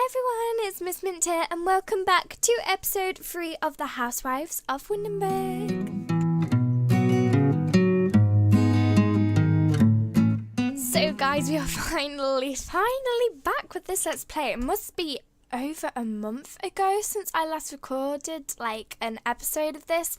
Hi everyone, it's Miss Mint here and welcome back to episode 3 of the Housewives of Windenberg. So guys, we are finally back with this Let's Play. It must be over a month ago since I last recorded an episode of this,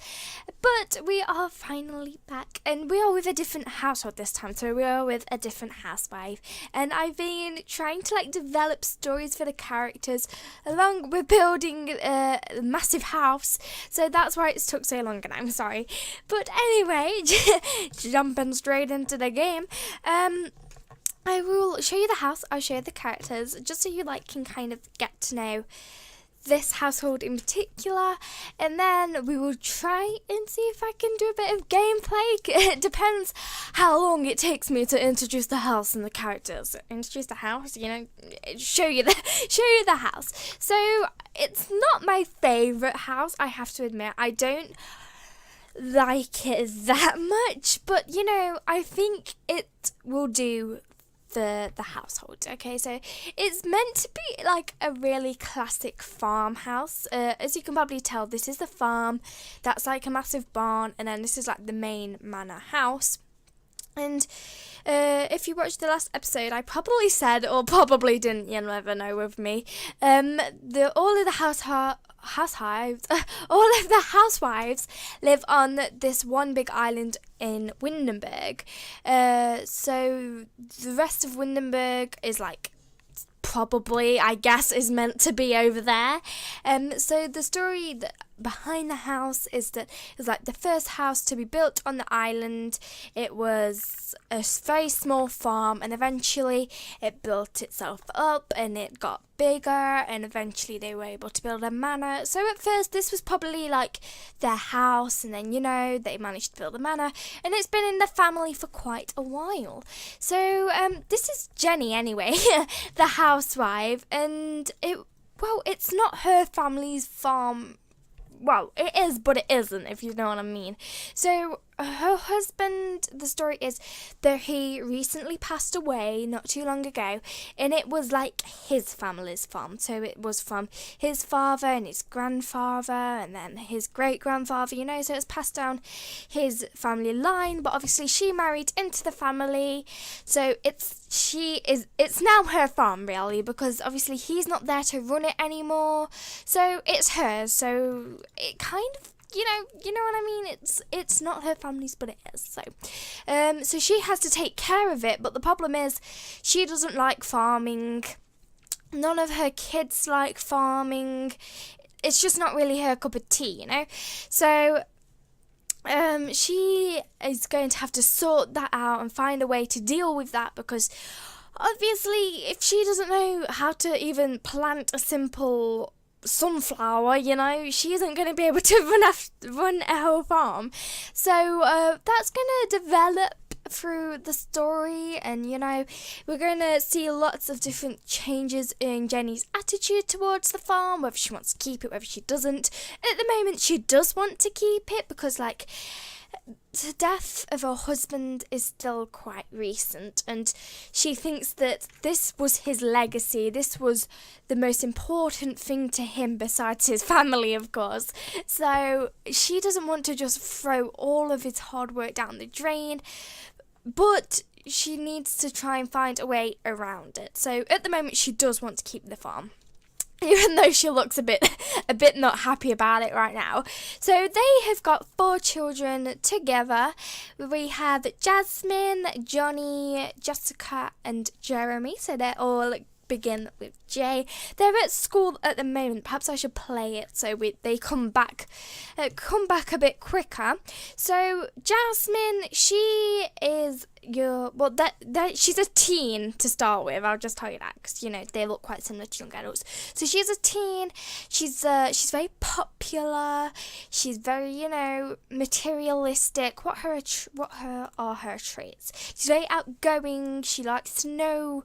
but we are finally back and we are with a different household this time, so we are with a different housewife, and I've been trying to develop stories for the characters along with building a massive house, so that's why it's took so long and I'm sorry. But anyway, jumping straight into the game, I will show you the house, I'll show you the characters, just so you can kind of get to know this household in particular, and then we will try and see if I can do a bit of gameplay. It depends how long it takes me to introduce the house and the characters. Introduce the house, show you the house. So it's not my favourite house, I have to admit. I don't like it that much, but I think it will do the household. Okay, so it's meant to be a really classic farmhouse. As you can probably tell, this is the farm, that's a massive barn, and then this is the main manor house. And if you watched the last episode, I probably said, or probably didn't, you never know with me, all of the housewives live on this one big island in Windenberg. So the rest of Windenberg is probably, I guess, is meant to be over there. So the story behind the house is that it was the first house to be built on the island. It was a very small farm, and eventually it built itself up and it got bigger, and eventually they were able to build a manor. So at first this was probably their house, and then they managed to build a manor, and it's been in the family for quite a while. So this is Jenny anyway, the housewife, and it's not her family's farm. Well, it is, but it isn't, if you know what I mean. So her husband, the story is that he recently passed away not too long ago, and it was his family's farm. So it was from his father and his grandfather and then his great-grandfather, so it's passed down his family line, but obviously she married into the family, so it's now her farm really, because obviously he's not there to run it anymore, so it's hers. So it kind of, you know what I mean? It's not her family's, but it is. So she has to take care of it. But the problem is, she doesn't like farming. None of her kids like farming. It's just not really her cup of tea, So she is going to have to sort that out and find a way to deal with that, because obviously, if she doesn't know how to even plant a simple sunflower, she isn't going to be able to run a whole farm. So that's going to develop through the story, and we're going to see lots of different changes in Jenny's attitude towards the farm, whether she wants to keep it, whether she doesn't. At the moment she does want to keep it, because the death of her husband is still quite recent, and she thinks that this was his legacy. This was the most important thing to him besides his family, of course. So she doesn't want to just throw all of his hard work down the drain, but she needs to try and find a way around it. So at the moment she does want to keep the farm, even though she looks a bit not happy about it right now. So they have got 4 children together. We have Jasmine, Johnny, Jessica, and Jeremy. So they're all begin with J. They're at school at the moment. Perhaps I should play it so they come back a bit quicker. So Jasmine, she is she's a teen to start with. I'll just tell you that, because they look quite similar to young adults. So she's a teen. She's very popular. She's very materialistic. What are her traits? She's very outgoing. She likes to know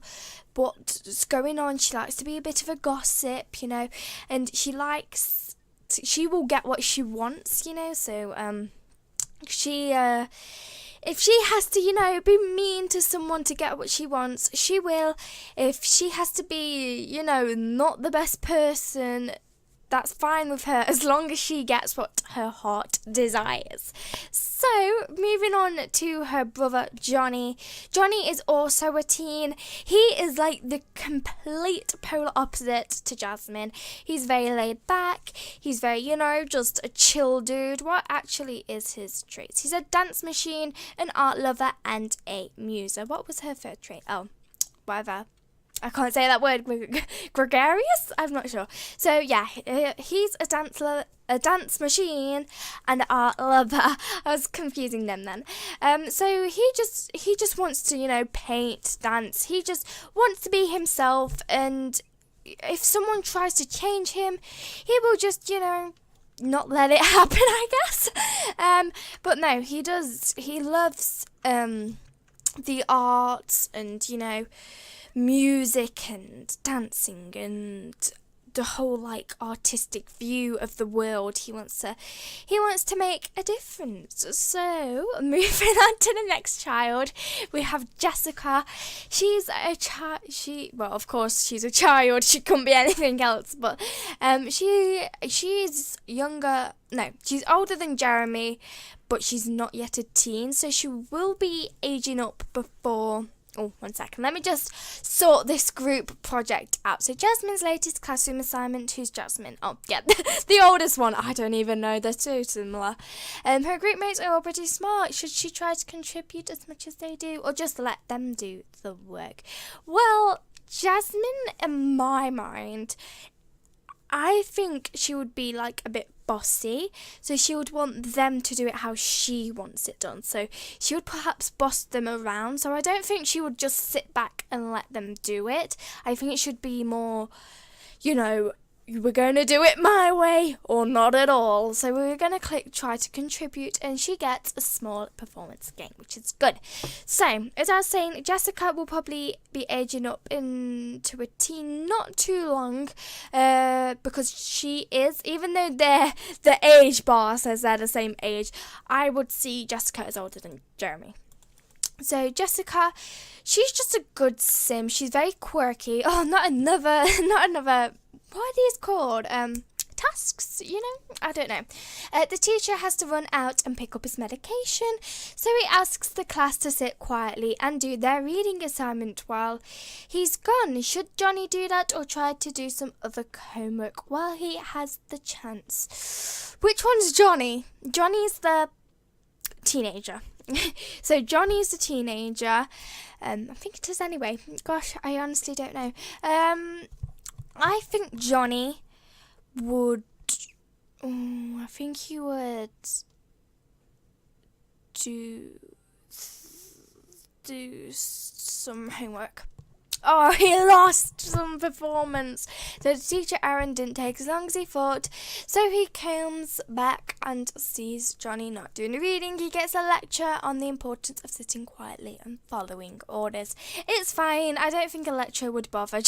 what's going on. She likes to be a bit of a gossip, and she will get what she wants, so she If she has to, be mean to someone to get what she wants, she will. If she has to be, not the best person, that's fine with her, as long as she gets what her heart desires. So, moving on to her brother, Johnny. Johnny is also a teen. He is like the complete polar opposite to Jasmine. He's very laid back. He's very, just a chill dude. What actually is his traits? He's a dance machine, an art lover, and a muser. What was her third trait? Oh, whatever. I can't say that word. Gregarious? I'm not sure. So yeah, he's a dance machine, and art lover. I was confusing them then. So he just wants to, paint, dance. He just wants to be himself, and if someone tries to change him, he will just, not let it happen, I guess. But no, he does. He loves the arts and, music and dancing and the whole artistic view of the world. He wants to make a difference. So moving on to the next child, we have Jessica. She's a child. Of course she's a child. She couldn't be anything else. But she's younger. No, she's older than Jeremy, but she's not yet a teen. So she will be aging up before. Oh, 1 second. Let me just sort this group project out. So Jasmine's latest classroom assignment. Who's Jasmine? Oh, yeah, the oldest one. I don't even know. They're so similar. Her group mates are all pretty smart. Should she try to contribute as much as they do, or just let them do the work? Well, Jasmine, in my mind, I think she would be a bit bossy, so she would want them to do it how she wants it done. So she would perhaps boss them around. So I don't think she would just sit back and let them do it. I think it should be more, we're going to do it my way or not at all. So we're going to try to contribute, and she gets a small performance game, which is good. So, as I was saying, Jessica will probably be aging up into a teen not too long, because she is, even though the age bar says they're the same age, I would see Jessica as older than Jeremy. So Jessica, she's just a good sim. She's very quirky. Oh, not another, what are these called? Tasks, I don't know. The teacher has to run out and pick up his medication, so he asks the class to sit quietly and do their reading assignment while he's gone. Should Johnny do that, or try to do some other homework while he has the chance? Which one's Johnny? Johnny's the teenager. So Johnny's the teenager. I think it is anyway. Gosh, I honestly don't know. I think Johnny would. I think he would do some homework. Oh, he lost some performance. So the teacher, Aaron, didn't take as long as he thought. So he comes back and sees Johnny not doing the reading. He gets a lecture on the importance of sitting quietly and following orders. It's fine. I don't think a lecture would bother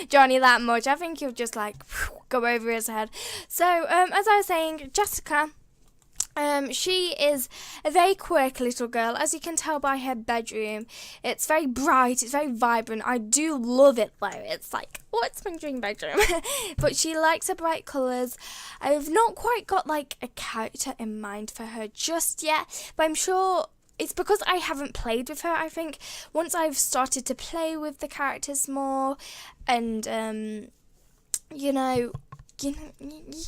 Johnny that much. I think he'll just go over his head. So, as I was saying, Jessica. She is a very quirky little girl, as you can tell by her bedroom. It's very bright, it's very vibrant. I do love it though. It's it's my dream bedroom. But she likes her bright colours. I've not quite got a character in mind for her just yet, but I'm sure it's because I haven't played with her. I think once I've started to play with the characters more and you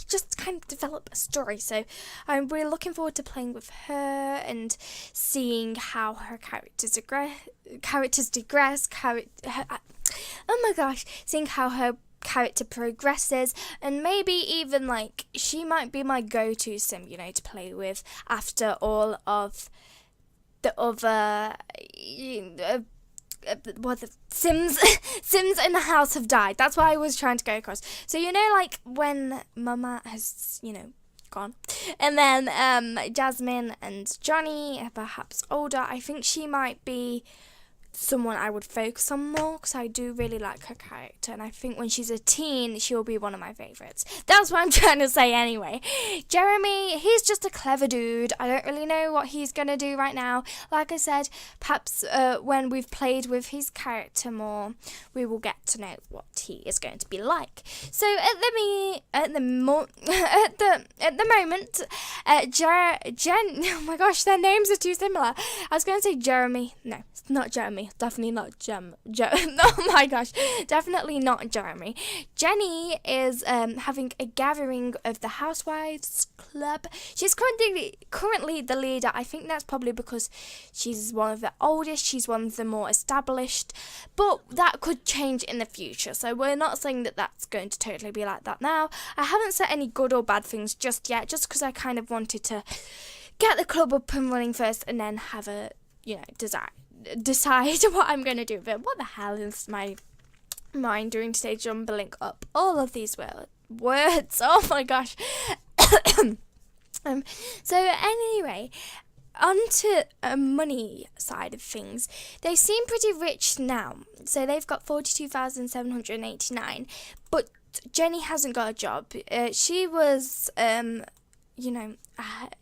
just kind of develop a story. So we're looking forward to playing with her and seeing how her seeing how her character progresses, and maybe even she might be my go-to sim, to play with after all of the other the Sims in the house have died. That's what I was trying to go across. So when Mama has gone, and then Jasmine and Johnny are perhaps older, I think she might be someone I would focus on more, because I do really like her character, and I think when she's a teen she'll be one of my favourites. That's what I'm trying to say anyway. Jeremy, he's just a clever dude. I don't really know what he's going to do right now. Like I said, perhaps when we've played with his character more, we will get to know what he is going to be like. So at the moment, Jen, oh my gosh, their names are too similar. I was going to say Jeremy. No, it's not Jeremy. Definitely not oh my gosh, definitely not Jeremy. Jenny is having a gathering of the Housewives club. She's currently the leader. I think that's probably because she's one of the oldest. She's one of the more established. But that could change in the future. So we're not saying that that's going to totally be like that now. I haven't said any good or bad things just yet, just because I kind of wanted to get the club up and running first, and then have a, decide what I'm going to do with it. What the hell is my mind doing today, jumbling up all of these words? Oh my gosh. So anyway, onto a money side of things. They seem pretty rich now. So they've got 42,789, but Jenny hasn't got a job. She was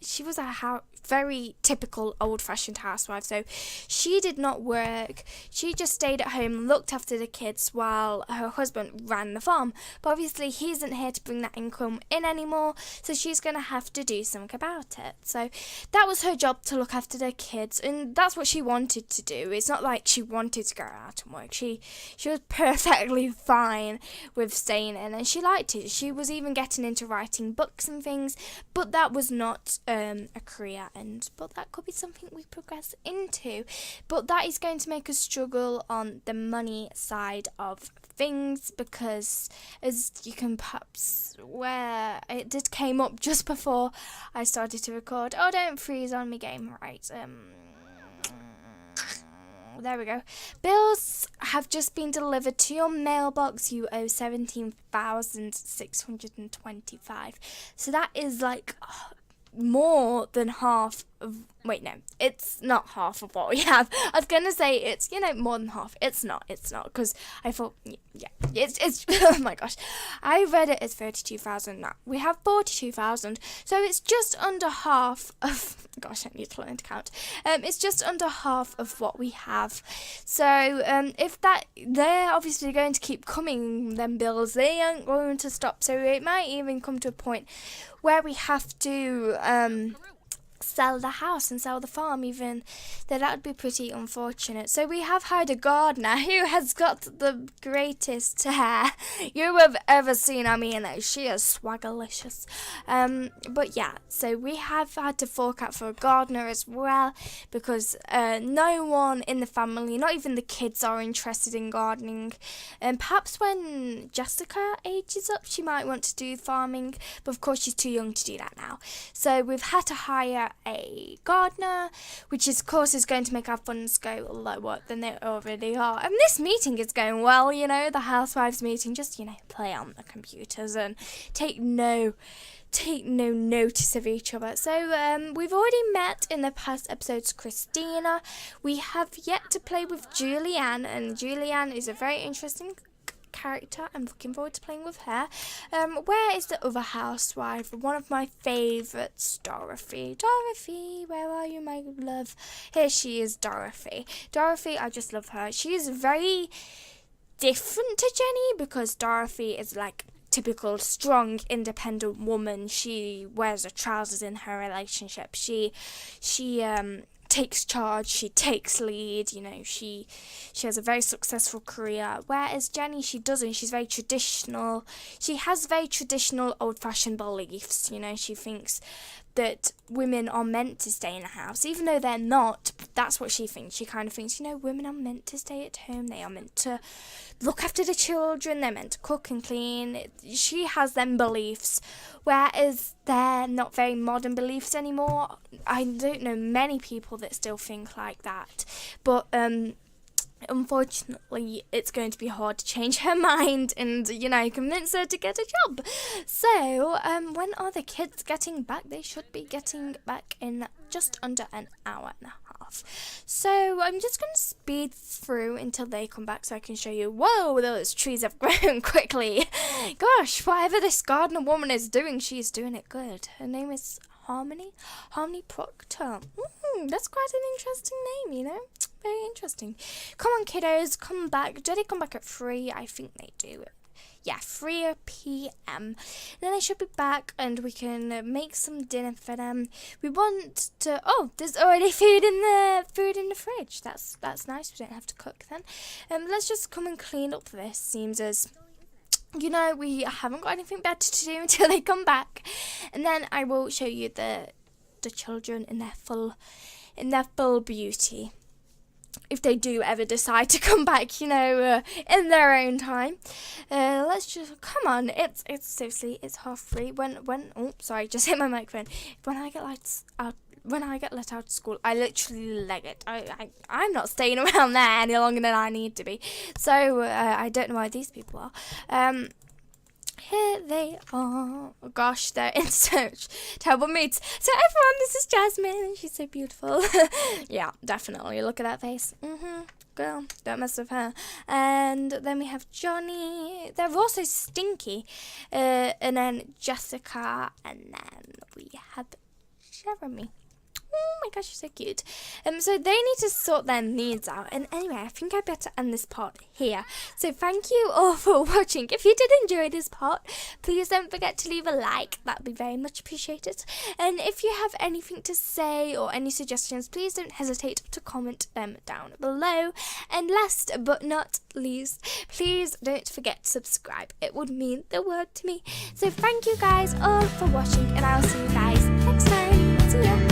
she was a very typical old-fashioned housewife, so she did not work. She just stayed at home, looked after the kids while her husband ran the farm. But obviously he isn't here to bring that income in anymore, so she's going to have to do something about it. So that was her job, to look after the kids, and that's what she wanted to do. It's not like she wanted to go out and work. She was perfectly fine with staying in, and she liked it. She was even getting into writing books and things, but that was not a career, but that could be something we progress into. But that is going to make us struggle on the money side of things, because as you can perhaps, where it did came up just before I started to record. Oh, don't freeze on me, game. Right, there we go. Bills have just been delivered to your mailbox. You owe 17,625. So that is like more than half of, wait, no, it's not half of what we have. I was going to say it's, more than half. It's not, because I thought, it's oh my gosh. I read it as 32,000 now. We have 42,000, so it's just under half of, gosh, I need to learn to count. It's just under half of what we have. So, if that, they're obviously going to keep coming, them bills, they aren't going to stop. So it might even come to a point where we have to, sell the house and sell the farm, even though that would be pretty unfortunate. So we have hired a gardener who has got the greatest hair you have ever seen. I mean, she is swaggerlicious. But yeah, so we have had to fork out for a gardener as well, because no one in the family, not even the kids, are interested in gardening. And perhaps when Jessica ages up, she might want to do farming, but of course she's too young to do that now. So we've had to hire a gardener, which of course is going to make our funds go lower than they already are. And this meeting is going well, the Housewives meeting, just, play on the computers and take no notice of each other. So we've already met in the past episodes Christina. We have yet to play with Julianne, and Julianne is a very interesting character. I'm looking forward to playing with her. Where is the other housewife? One of my favourites, Dorothy. Dorothy, where are you, my love? Here she is, Dorothy. Dorothy, I just love her. She is very different to Jenny, because Dorothy is like typical strong, independent woman. She wears her trousers in her relationship. She takes charge, she takes lead, she has a very successful career, whereas Jenny, she doesn't. She's very traditional. She has very traditional old-fashioned beliefs. She thinks that women are meant to stay in a house, even though they're not. That's what she thinks. She kind of thinks, women are meant to stay at home. They are meant to look after the children. They're meant to cook and clean. She has them beliefs, whereas they're not very modern beliefs anymore. I don't know many people that still think like that, but unfortunately, it's going to be hard to change her mind and, convince her to get a job. So, when are the kids getting back? They should be getting back in just under an hour and a half. off. So I'm just going to speed through until they come back so I can show you. Whoa, those trees have grown quickly. Gosh, whatever this gardener woman is doing, she's doing it good. Her name is Harmony Proctor. That's quite an interesting name, you know. Very interesting. Come on, kiddos, come back. Do they come back at 3? I think they do. Yeah, 3 p.m. Then they should be back and we can make some dinner for them. We want to... Oh, there's already food in the fridge. That's nice. We don't have to cook then. Let's just come and clean up this. Seems as... You know, we haven't got anything better to do until they come back. And then I will show you the children in their full beauty. If they do ever decide to come back, you know, in their own time. Let's just, come on, it's seriously, it's 3:30. Oh, sorry, just hit my microphone. When I get let out of school, I literally leg it. I'm not staying around there any longer than I need to be. So, I don't know why these people are. Here they are. Oh gosh, they're in such terrible moods. So everyone, this is Jasmine, and she's so beautiful. Yeah, definitely. Look at that face. Girl, don't mess with her. And then we have Johnny. They're also stinky. And then Jessica, and then we have Jeremy. Oh my gosh, you're so cute. So they need to sort their needs out. And anyway, I think I better end this part here. So thank you all for watching. If you did enjoy this part, please don't forget to leave a like. That'd be very much appreciated. And if you have anything to say or any suggestions, please don't hesitate to comment them down below. And last but not least, please don't forget to subscribe. It would mean the world to me. So thank you guys all for watching, and I'll see you guys next time. See ya.